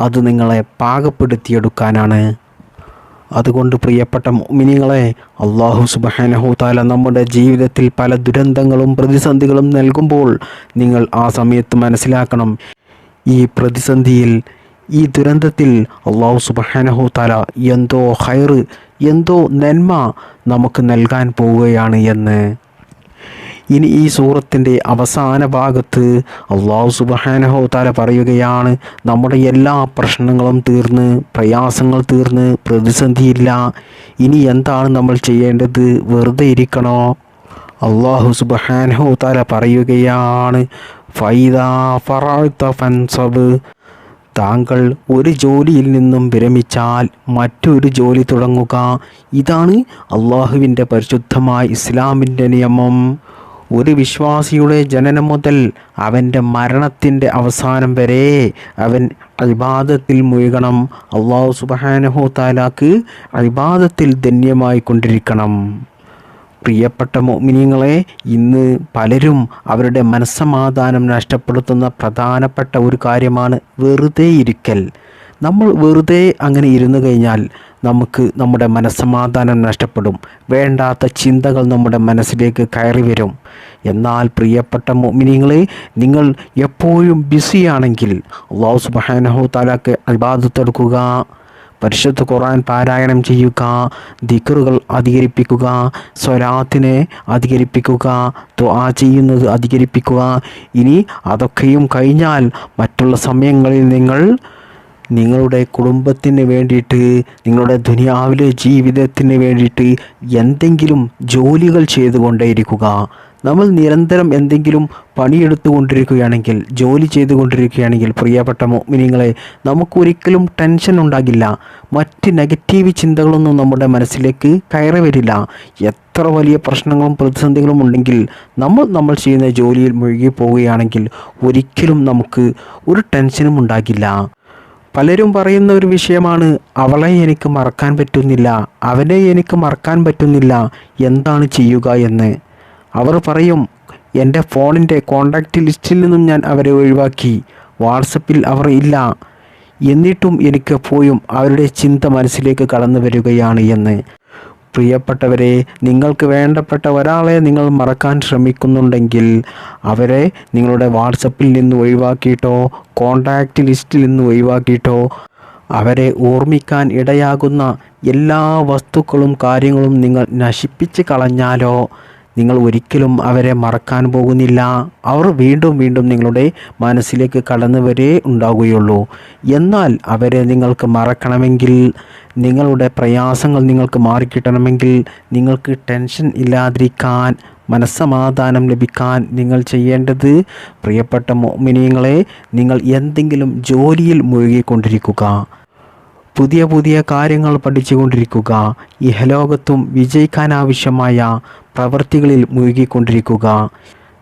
അത് നിങ്ങളെ പാകപ്പെടുത്തിയെടുക്കാനാണ്. അതുകൊണ്ട് പ്രിയപ്പെട്ട മുഅ്മിനീങ്ങളെ, അല്ലാഹു സുബ്ഹാനഹു തആല നമ്മുടെ ജീവിതത്തിൽ പല ദുരന്തങ്ങളും പ്രതിസന്ധികളും നൽകുമ്പോൾ നിങ്ങൾ ആ സമയത്ത് മനസ്സിലാക്കണം, ഈ പ്രതിസന്ധിയിൽ, ഈ ദുരന്തത്തിൽ അല്ലാഹു സുബ്ഹാനഹു തആല എന്തോ ഖൈറ്, എന്തോ നന്മ നമുക്ക് നൽകാൻ പോവുകയാണ് എന്ന്. ഇനി ഈ സൂറത്തിൻ്റെ അവസാന ഭാഗത്ത് അല്ലാഹു സുബ്ഹാനഹു തആല പറയുകയാണ്, നമ്മുടെ എല്ലാ പ്രശ്നങ്ങളും തീർന്ന്, പ്രയാസങ്ങൾ തീർന്ന്, പ്രതിസന്ധിയില്ല, ഇനി എന്താണ് നമ്മൾ ചെയ്യേണ്ടത്? വെറുതെ ഇരിക്കണോ? അല്ലാഹു സുബ്ഹാനഹു തആല പറയുകയാണ്, ഫൈദാ ഫറഅത ഫൻസബ്, താങ്കൾ ഒരു ജോലിയിൽ നിന്നും വിരമിച്ചാൽ മറ്റൊരു ജോലി തുടങ്ങുക. ഇതാണ് അള്ളാഹുവിൻ്റെ പരിശുദ്ധമായ ഇസ്ലാമിൻ്റെ നിയമം. ഒരു വിശ്വാസിയുടെ ജനനം മുതൽ അവൻ്റെ മരണത്തിൻ്റെ അവസാനം വരെ അവൻ ഇബാദത്തിൽ മുഴുകണം. അള്ളാഹു സുബ്ഹാനഹു തആലക്ക് ഇബാദത്തിൽ ധന്യമായി കൊണ്ടിരിക്കണം. പ്രിയപ്പെട്ട മുഅ്മിനീങ്ങളെ, ഇന്ന് പലരും അവരുടെ മനസ്സമാധാനം നഷ്ടപ്പെടുത്തുന്ന പ്രധാനപ്പെട്ട ഒരു കാര്യമാണ് വെറുതെ ഇരിക്കൽ. നമ്മൾ വെറുതെ അങ്ങനെ ഇരുന്നു കഴിഞ്ഞാൽ നമുക്ക് നമ്മുടെ മനസ്സമാധാനം നഷ്ടപ്പെടും. വേണ്ടാത്ത ചിന്തകൾ നമ്മുടെ മനസ്സിലേക്ക് കയറി വരും. എന്നാൽ പ്രിയപ്പെട്ട മുഅ്മിനീങ്ങളെ, നിങ്ങൾ എപ്പോഴും ബിസിയാണെങ്കിൽ അല്ലാഹു സുബ്ഹാനഹു തആലക്ക് ഇബാദത്ത് എടുക്കുക, പരിശുദ്ധ ഖുർആൻ പാരായണം ചെയ്യുക, ദിക്റുകൾ അധികരിപ്പിക്കുക, സ്വലാത്തിനെ അധികരിപ്പിക്കുക, ദുആ ചെയ്യുന്നത് അധികരിപ്പിക്കുക. ഇനി അതൊക്കെയും കഴിഞ്ഞാൽ മറ്റുള്ള സമയങ്ങളിൽ നിങ്ങൾ നിങ്ങളുടെ കുടുംബത്തിന് വേണ്ടിയിട്ട്, നിങ്ങളുടെ ദുനിയാവിലെ ജീവിതത്തിന് വേണ്ടിയിട്ട് എന്തെങ്കിലും ജോലികൾ ചെയ്തുകൊണ്ടേയിരിക്കുക. നമ്മൾ നിരന്തരം എന്തെങ്കിലും പണിയെടുത്തുകൊണ്ടിരിക്കുകയാണെങ്കിൽ, ജോലി ചെയ്തുകൊണ്ടിരിക്കുകയാണെങ്കിൽ പ്രിയപ്പെട്ട മുഅ്മിനീങ്ങളെ, നമുക്കൊരിക്കലും ടെൻഷൻ ഉണ്ടാകില്ല. മറ്റ് നെഗറ്റീവ് ചിന്തകളൊന്നും നമ്മുടെ മനസ്സിലേക്ക് കയറി വരില്ല. എത്ര വലിയ പ്രശ്നങ്ങളും പ്രതിസന്ധികളും ഉണ്ടെങ്കിൽ നമ്മൾ ചെയ്യുന്ന ജോലിയിൽ മുഴുകി പോവുകയാണെങ്കിൽ ഒരിക്കലും നമുക്ക് ഒരു ടെൻഷനും ഉണ്ടാകില്ല. പലരും പറയുന്ന ഒരു വിഷയമാണ്, അവളെ എനിക്ക് മറക്കാൻ പറ്റുന്നില്ല, അവനെ എനിക്ക് മറക്കാൻ പറ്റുന്നില്ല, എന്താണ് ചെയ്യുക എന്ന്. അവർ പറയും, എൻ്റെ ഫോണിൻ്റെ കോണ്ടാക്റ്റ് ലിസ്റ്റിൽ നിന്നും ഞാൻ അവരെ ഒഴിവാക്കി, വാട്സപ്പിൽ അവർ ഇല്ല, എന്നിട്ടും എനിക്ക് എപ്പോഴും അവരുടെ ചിന്ത മനസ്സിലേക്ക് കടന്നു വരികയാണ് എന്ന്. പ്രിയപ്പെട്ടവരെ, നിങ്ങൾക്ക് വേണ്ടപ്പെട്ട ഒരാളെ നിങ്ങൾ മറക്കാൻ ശ്രമിക്കുന്നുണ്ടെങ്കിൽ അവരെ നിങ്ങളുടെ വാട്സപ്പിൽ നിന്ന് ഒഴിവാക്കിയിട്ടോ കോണ്ടാക്റ്റ് ലിസ്റ്റിൽ നിന്ന് ഒഴിവാക്കിയിട്ടോ അവരെ ഓർമ്മിക്കാൻ ഇടയാകുന്ന എല്ലാ വസ്തുക്കളും കാര്യങ്ങളും നിങ്ങൾ നശിപ്പിച്ച് കളഞ്ഞാലോ നിങ്ങൾ ഒരിക്കലും അവരെ മറക്കാൻ പോകുന്നില്ല. അവർ വീണ്ടും വീണ്ടും നിങ്ങളുടെ മനസ്സിലേക്ക് കടന്നു വരേ ഉണ്ടാവുകയുള്ളൂ. എന്നാൽ അവരെ നിങ്ങൾക്ക് മറക്കണമെങ്കിൽ, നിങ്ങളുടെ പ്രയാസങ്ങൾ നിങ്ങൾക്ക് മാറിക്കിട്ടണമെങ്കിൽ, നിങ്ങൾക്ക് ടെൻഷൻ ഇല്ലാതിരിക്കാൻ, മനസ്സമാധാനം ലഭിക്കാൻ നിങ്ങൾ ചെയ്യേണ്ടത്, പ്രിയപ്പെട്ട മുഅ്മിനീങ്ങളെ, നിങ്ങൾ എന്തെങ്കിലും ജോലിയിൽ മുഴുകിക്കൊണ്ടിരിക്കുക, പുതിയ പുതിയ കാര്യങ്ങൾ പഠിച്ചുകൊണ്ടിരിക്കുക, ഇഹലോകത്തും വിജയിക്കാനാവശ്യമായ പ്രവൃത്തികളിൽ മുഴുകിക്കൊണ്ടിരിക്കുക.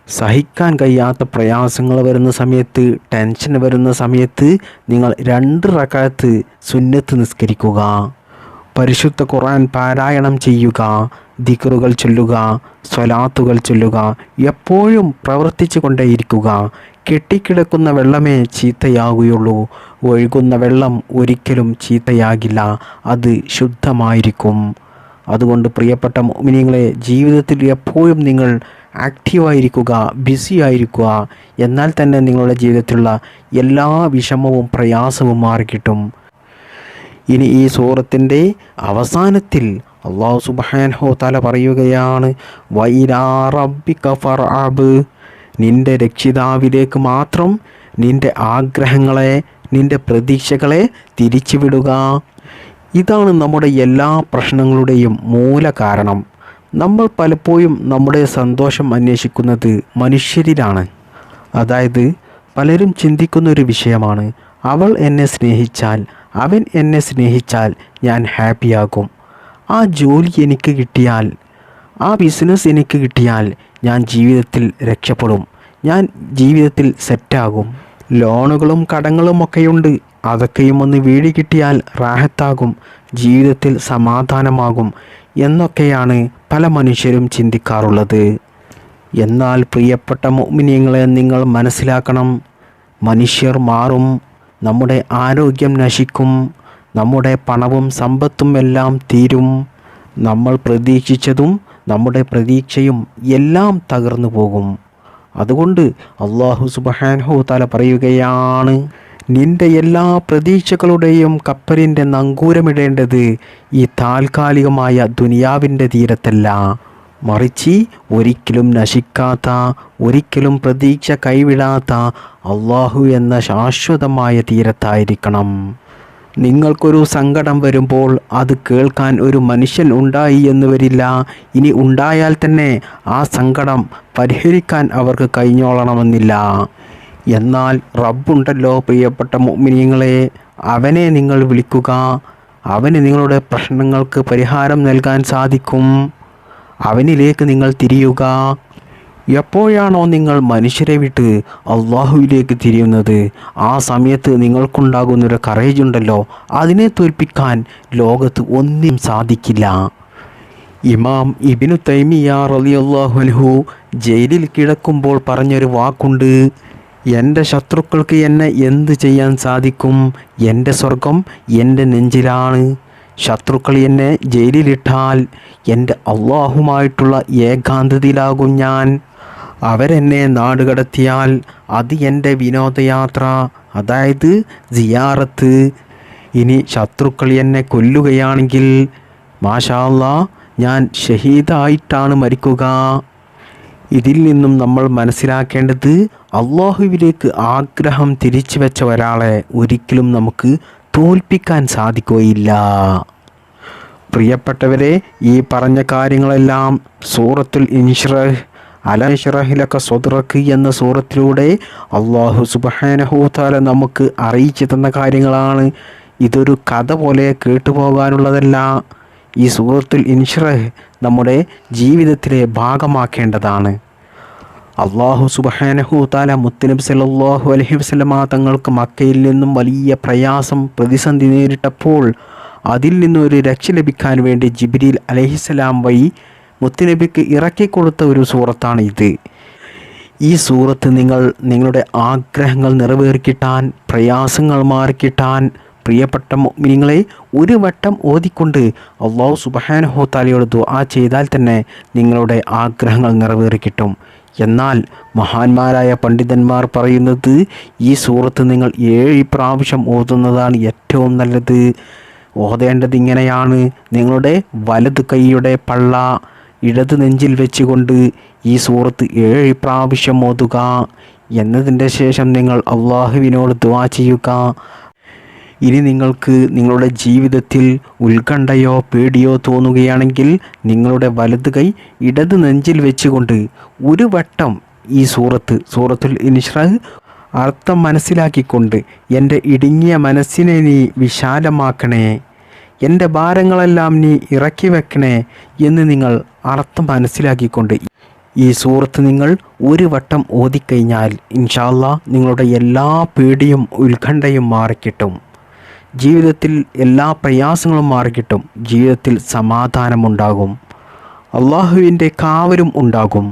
സഹിക്കാൻ കഴിയാത്ത പ്രയാസങ്ങൾ വരുന്ന സമയത്ത്, ടെൻഷൻ വരുന്ന സമയത്ത് നിങ്ങൾ 2 റക്അത്ത് സുന്നത്ത് നിസ്കരിക്കുക, പരിശുദ്ധ ഖുർആൻ പാരായണം ചെയ്യുക, ദിക്റുകൾ ചൊല്ലുക, സ്വലാത്തുകൾ ചൊല്ലുക. എപ്പോഴും പ്രവർത്തിച്ചു കൊണ്ടേയിരിക്കുക. കെട്ടിക്കിടക്കുന്ന വെള്ളമേ ചീത്തയാകുകയുള്ളൂ. ഒഴുകുന്ന വെള്ളം ഒരിക്കലും ചീത്തയാകില്ല, അത് ശുദ്ധമായിരിക്കും. അതുകൊണ്ട് പ്രിയപ്പെട്ട മുഅ്മിനീങ്ങളെ, ജീവിതത്തിൽ എപ്പോഴും നിങ്ങൾ ആക്റ്റീവായിരിക്കുക, ബിസി ആയിരിക്കുക. എന്നാൽ തന്നെ നിങ്ങളുടെ ജീവിതത്തിലുള്ള എല്ലാ വിഷമവും പ്രയാസവും മാറിക്കിട്ടും. ഇനി ഈ സൂറത്തിൻ്റെ അവസാനത്തിൽ അല്ലാഹു സുബ്ഹാനഹു തആല പറയുകയാണ്, വഇലാ റബ്ബിക ഫർഅബ്, നിൻ്റെ രക്ഷിതാവിലേക്ക് മാത്രം നിൻ്റെ ആഗ്രഹങ്ങളെ, നിൻ്റെ പ്രതീക്ഷകളെ തിരിച്ചുവിടുക. ഇതാണ് നമ്മുടെ എല്ലാ പ്രശ്നങ്ങളുടെയും മൂല കാരണം. നമ്മൾ പലപ്പോഴും നമ്മുടെ സന്തോഷം അന്വേഷിക്കുന്നത് മനുഷ്യരിലാണ്. അതായത് പലരും ചിന്തിക്കുന്ന ഒരു വിഷയമാണ്, അവൾ എന്നെ സ്നേഹിച്ചാൽ, അവൻ എന്നെ സ്നേഹിച്ചാൽ ഞാൻ ഹാപ്പിയാകും, ആ ജോലി എനിക്ക് കിട്ടിയാൽ, ആ ബിസിനസ് എനിക്ക് കിട്ടിയാൽ ഞാൻ ജീവിതത്തിൽ രക്ഷപ്പെടും, ഞാൻ ജീവിതത്തിൽ സെറ്റാകും, ലോണുകളും കടങ്ങളും ഒക്കെയുണ്ട്, അതൊക്കെയും ഒന്ന് വീടി കിട്ടിയാൽ റാഹത്താകും, ജീവിതത്തിൽ സമാധാനമാകും എന്നൊക്കെയാണ് പല മനുഷ്യരും ചിന്തിക്കാറുള്ളത്. എന്നാൽ പ്രിയപ്പെട്ട മുഅ്മിനീങ്ങളെ, നിങ്ങൾ മനസ്സിലാക്കണം, മനുഷ്യർ മാറും, നമ്മുടെ ആരോഗ്യം നശിക്കും, നമ്മുടെ പണവും സമ്പത്തും എല്ലാം തീരും, നമ്മൾ പ്രതീക്ഷിച്ചതും നമ്മുടെ പ്രതീക്ഷയും എല്ലാം തകർന്നു പോകും. അതുകൊണ്ട് അല്ലാഹു സുബ്ഹാനഹു തആല പറയുകയാണ്, നിന്റെ എല്ലാ പ്രതീക്ഷകളുടെയും കപ്പലിൻ്റെ നങ്കൂരമിടേണ്ടത് ഈ താൽക്കാലികമായ ദുനിയാവിൻ്റെ തീരത്തല്ല, മറിച്ച് ഒരിക്കലും നശിക്കാത്ത, ഒരിക്കലും പ്രതീക്ഷ കൈവിടാത്ത അല്ലാഹു എന്ന ശാശ്വതമായ തീരത്തായിരിക്കണം. നിങ്ങൾക്കൊരു സങ്കടം വരുമ്പോൾ അത് കേൾക്കാൻ ഒരു മനുഷ്യൻ ഉണ്ടായി എന്ന് വരില്ല. ഇനി ഉണ്ടായാൽ തന്നെ ആ സങ്കടം പരിഹരിക്കാൻ അവർക്ക് കഴിഞ്ഞോളണമെന്നില്ല. എന്നാൽ റബ്ബുണ്ടല്ലോ പ്രിയപ്പെട്ട മുഅ്മിനീങ്ങളെ, അവനെ നിങ്ങൾ വിളിക്കുക. അവന് നിങ്ങളുടെ പ്രശ്നങ്ങൾക്ക് പരിഹാരം നൽകാൻ സാധിക്കും. അവനിലേക്ക് നിങ്ങൾ തിരിയുക. എപ്പോഴാണോ നിങ്ങൾ മനുഷ്യരെ വിട്ട് അള്ളാഹുവിലേക്ക് തിരിയുന്നത്, ആ സമയത്ത് നിങ്ങൾക്കുണ്ടാകുന്നൊരു കറേജ് ഉണ്ടല്ലോ, അതിനെ തോൽപ്പിക്കാൻ ലോകത്ത് ഒന്നും സാധിക്കില്ല. ഇമാം ഇബ്നു തൈമിയ്യ റളിയല്ലാഹു അൻഹു ജയിലിൽ കിടക്കുമ്പോൾ പറഞ്ഞൊരു വാക്കുണ്ട്: എൻ്റെ ശത്രുക്കൾക്ക് എന്നെ എന്ത് ചെയ്യാൻ സാധിക്കും? എൻ്റെ സ്വർഗം എൻ്റെ നെഞ്ചിലാണ്. ശത്രുക്കൾ എന്നെ ജയിലിലിട്ടാൽ എൻ്റെ അള്ളാഹുമായിട്ടുള്ള ഏകാന്തതയിലാകും ഞാൻ. അവരെന്നെ നാടുകടത്തിയാൽ അത് എൻ്റെ വിനോദയാത്ര, അതായത് സിയാറത്ത്. ഇനി ശത്രുക്കൾ എന്നെ കൊല്ലുകയാണെങ്കിൽ മാഷാ അല്ലാഹ്, ഞാൻ ഷഹീദായിട്ടാണ് മരിക്കുക. ഇതിൽ നിന്നും നമ്മൾ മനസ്സിലാക്കേണ്ടത്, അള്ളാഹുവിലേക്ക് ആഗ്രഹം തിരിച്ചു വെച്ച ഒരാളെ ഒരിക്കലും നമുക്ക് തോൽപ്പിക്കാൻ സാധിക്കുകയില്ല. പ്രിയപ്പെട്ടവരെ, ഈ പറഞ്ഞ കാര്യങ്ങളെല്ലാം സൂറത്തുൽ ഇൻഷിറാഹ്, അലം നശ്റഹ് ലക സദ്റക് എന്ന സൂറത്തിലൂടെ അള്ളാഹു സുബ്ഹാനഹു തആല നമുക്ക് അറിയിച്ചു തന്ന കാര്യങ്ങളാണ്. ഇതൊരു കഥ പോലെ കേട്ടുപോകാനുള്ളതല്ല. ഈ സൂറത്തുൽ ഇൻഷിറാഹ് നമ്മുടെ ജീവിതത്തിലെ ഭാഗമാക്കേണ്ടതാണ്. അള്ളാഹു സുബ്ഹാനഹു തആല മുത്തുനബി സല്ലല്ലാഹു അലൈഹി വസല്ലമ തങ്ങൾക്ക് മക്കയിൽ നിന്നും വലിയ പ്രയാസം, പ്രതിസന്ധി നേരിട്ടപ്പോൾ അതിൽ നിന്നൊരു രക്ഷ ലഭിക്കാൻ വേണ്ടി ജിബ്രീൽ അലൈഹിസ്സലാം വഴി മുത്തുനബിക്ക് ഇറക്കിക്കൊടുത്ത ഒരു സൂറത്താണ് ഇത്. ഈ സൂറത്ത് നിങ്ങളുടെ ആഗ്രഹങ്ങൾ നിറവേറിക്കിട്ടാൻ, പ്രയാസങ്ങൾ മാറിക്കിട്ടാൻ, പ്രിയപ്പെട്ട മുഅ്മിനീങ്ങളെ, ഒരു വട്ടം ഓതിക്കൊണ്ട് അല്ലാഹു സുബ്ഹാനഹു തആലയോട് ദുആ ചെയ്താൽ തന്നെ നിങ്ങളുടെ ആഗ്രഹങ്ങൾ നിറവേറിക്കിട്ടും. എന്നാൽ മഹാന്മാരായ പണ്ഡിതന്മാർ പറയുന്നത്, ഈ സൂറത്ത് നിങ്ങൾ 7 പ്രാവശ്യം ഓതുന്നതാണ് ഏറ്റവും നല്ലത്. ഓതേണ്ടത് ഇങ്ങനെയാണ്: നിങ്ങളുടെ വലത് കൈയുടെ പള്ള ഇടത് നെഞ്ചിൽ വെച്ചുകൊണ്ട് ഈ സൂറത്ത് 7 പ്രാവശ്യം ഓതുക. എന്നതിൻ്റെ ശേഷം നിങ്ങൾ അള്ളാഹുവിനോട് ദുആ ചെയ്യുക. ഇനി നിങ്ങൾക്ക് നിങ്ങളുടെ ജീവിതത്തിൽ ഉത്കണ്ഠയോ പേടിയോ തോന്നുകയാണെങ്കിൽ നിങ്ങളുടെ വലത് കൈ ഇടത് നെഞ്ചിൽ വെച്ചുകൊണ്ട് ഒരു വട്ടം ഈ സൂറത്തുൽ ഇൻഷിറാഹ് അർത്ഥം മനസ്സിലാക്കിക്കൊണ്ട്, എൻ്റെ ഇടുങ്ങിയ മനസ്സിനെ നീ വിശാലമാക്കണേ, എൻ്റെ ഭാരങ്ങളെല്ലാം നീ ഇറക്കി വെക്കണേ എന്ന് നിങ്ങൾ അർത്ഥം മനസ്സിലാക്കിക്കൊണ്ട് ഈ സൂറത്ത് നിങ്ങൾ ഒരു വട്ടം ഓതിക്കഴിഞ്ഞാൽ ഇൻഷാ അല്ലാഹ് നിങ്ങളുടെ എല്ലാ പേടിയും ഉത്കണ്ഠയും മാറിക്കിട്ടും. ജീവിതത്തിൽ എല്ലാ പ്രയാസങ്ങളും മാറിക്കിട്ടും. ജീവിതത്തിൽ സമാധാനമുണ്ടാകും. അള്ളാഹുവിൻ്റെ കാവലും ഉണ്ടാകും.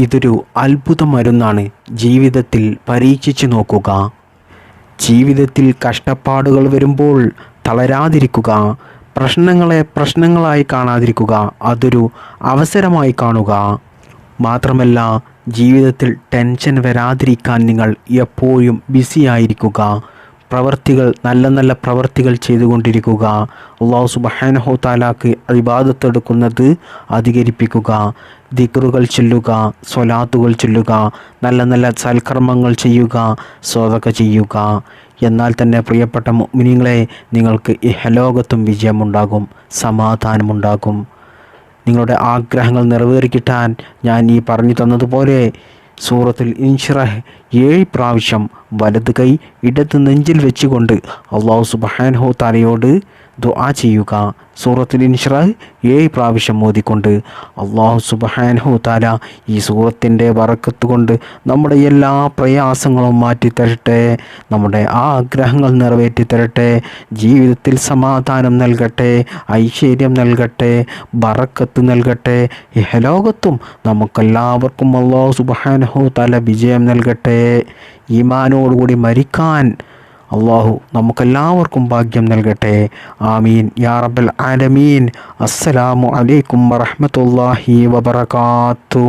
ഇതൊരു അത്ഭുത മരുന്നാണ്. ജീവിതത്തിൽ പരീക്ഷിച്ചു നോക്കുക. ജീവിതത്തിൽ കഷ്ടപ്പാടുകൾ വരുമ്പോൾ തളരാതിരിക്കുക. പ്രശ്നങ്ങളെ പ്രശ്നങ്ങളായി കാണാതിരിക്കുക. അതൊരു അവസരമായി കാണുക. മാത്രമല്ല, ജീവിതത്തിൽ ടെൻഷൻ വരാതിരിക്കാൻ നിങ്ങൾ എപ്പോഴും ബിസി ആയിരിക്കുക. പ്രവർത്തികൾ, നല്ല നല്ല പ്രവർത്തികൾ ചെയ്തുകൊണ്ടിരിക്കുക. അല്ലാഹു സുബ്ഹാനഹു തആലക്ക് ഇബാദത്ത് എടുക്കുന്നത് അധികരിപ്പിക്കുക. ദിക്റുകൾ ചൊല്ലുക, സ്വലാത്തുകൾ ചൊല്ലുക, നല്ല നല്ല സൽക്കർമ്മങ്ങൾ ചെയ്യുക, സ്വതക്ക ചെയ്യുക. എന്നാൽ തന്നെ പ്രിയപ്പെട്ട മുഅ്മിനീങ്ങളെ, നിങ്ങൾക്ക് ഇഹലോകത്തും വിജയമുണ്ടാകും, സമാധാനമുണ്ടാകും. നിങ്ങളുടെ ആഗ്രഹങ്ങൾ നിറവേറിക്കിട്ടാൻ ഞാൻ ഈ പറഞ്ഞു തന്നതുപോലെ സൂറത്തുൽ ഇൻഷിറാഹ് 7 പ്രാവശ്യം വലത് കൈ ഇടത് നെഞ്ചിൽ വെച്ചുകൊണ്ട് അല്ലാഹു സുബ്ഹാനഹു തആലയോട് ദുആ ചെയ്യുക. സൂറത്തുൽ ഇൻഷിറാഹ് 7 പ്രാവശ്യം ഓതിക്കൊണ്ട് അല്ലാഹു സുബ്ഹാനഹു തആല ഈ സൂറത്തിൻ്റെ ബറക്കത്ത് കൊണ്ട് നമ്മുടെ എല്ലാ പ്രയാസങ്ങളും മാറ്റിത്തരട്ടെ, നമ്മുടെ ആഗ്രഹങ്ങൾ നിറവേറ്റി തരട്ടെ, ജീവിതത്തിൽ സമാധാനം നൽകട്ടെ, ഐശ്വര്യം നൽകട്ടെ, ബറക്കത്ത് നൽകട്ടെ. ഇഹലോകത്തും നമുക്കെല്ലാവർക്കും അല്ലാഹു സുബ്ഹാനഹു തആല വിജയം നൽകട്ടെ. ഈമാനോടുകൂടി മരിക്കാൻ അള്ളാഹു നമുക്കെല്ലാവർക്കും ഭാഗ്യം നൽകട്ടെ. ആമീൻ യാ റബ്ബൽ ആലമീൻ. അസ്സലാമു അലൈക്കും വറഹ്മത്തുള്ളാഹി വബറകാതുഹു.